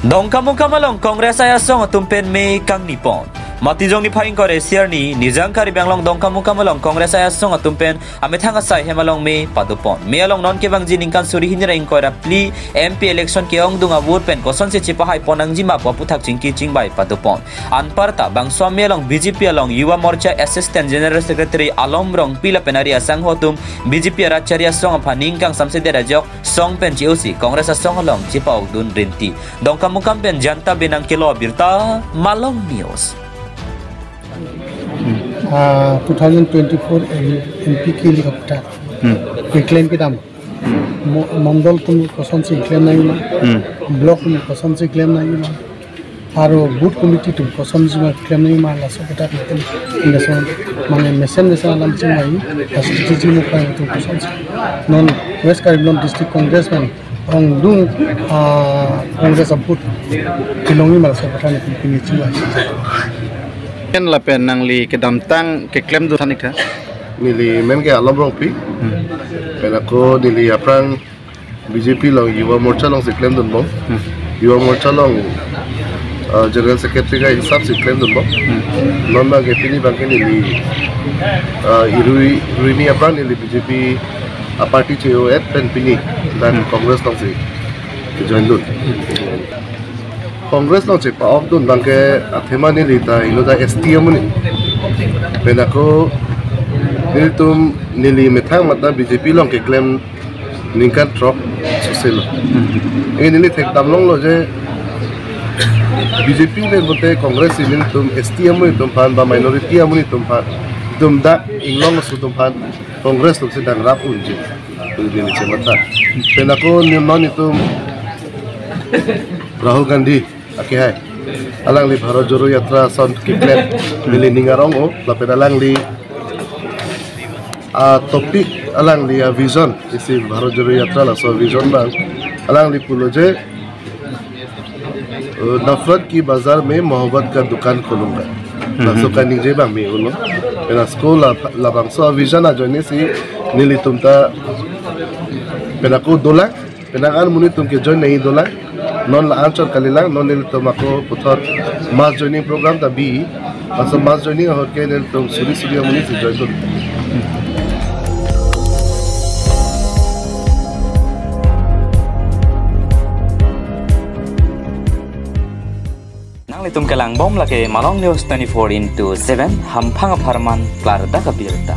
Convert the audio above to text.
Dong kamu kamalong Kongres aya song tumpen me kang nipon. Matijong ni paring kore siar ni nijang kari banglong dong kamu kamalong Kongres aya song tumpen amit hanga sai hemalong me padupon. Me along non ke bang jiningkan suri hinira ingkora pli MP election ke ong dunga vote pen koson se chipa hai ponang jima paputhak chingki chingbai padupon. Anparta bang swami along BJP along Yuwa Morcha Assistant General Secretary Alom rong pila penari asang hotum BJP racharya song paning kang samsede rajok song pen COC Kongres asong along chipa ogdun rinti. Dong kamu kampen janta benang kilo birta Malong News. 2024 MP के लिए कपटा क्लेम के दाम मंडल तुम पसंद से क्लेम नहीं ना ब्लॉक तुम पसंद से क्लेम नहीं ना और बूथ कमिटी तुम पसंद से क्लेम नहीं मार लासो कटा इंडस्ट्री माने मेसन आलम से नहीं स्ट्रेटेजी में पाए तुम पसंद से नॉन वेस्ट कार्बिलम डिस्ट्रिक्ट कांग्रेसमैन और दूं कांग्रेस अब बूथ किलोंगी मार लासो कटा नहीं तुम पिनिची Ken lapen nang li kedam tang ke klaim du thanik tha nili men ke alam rong pi pena ko nili aprang BJP long Yuwa Morcha long se claim dun bo Yuwa Morcha long General Secretary ka hisab se claim dun bo non ma ke pini bang ke nili irui ni aprang nili BJP party cheo et pen pini dan Congress long se join dun Congress long cek pak dun bangke athema ni lita ilo da STM ni pena ko nili tum nili methang mata BJP long ke claim ningkan drop sosial ini nili tek tamlong lo je BJP le bote Congress ini tum STM ni tum pan ba minority amuni tum pan tum da inglong su tum pan Congress tum sedang rap unji ini cemata pena ko ni non itu Rahul Gandhi Oke hai, alang li Bharat Jodo Yatra son kiklet nili ningarong o, lapet alang li topik alang li vision isi Bharat Jodo Yatra la so vision bang, alang li puloje नफरत की बाजार में मोहब्बत का दुकान खोलूंगा masuk kan nije bang mi uno pena sekolah la bangsa vision a join si nili tumta pena ko dolak pena an muni tum ke join nahi dolak non la answer kalilang non nil tum ako puthor mass joining program ta bi asa mass joining hor ke nil tum suri muni si join dun Itum kelang bom lagi Malong News 24/7 hampang aparman klar da kabirta.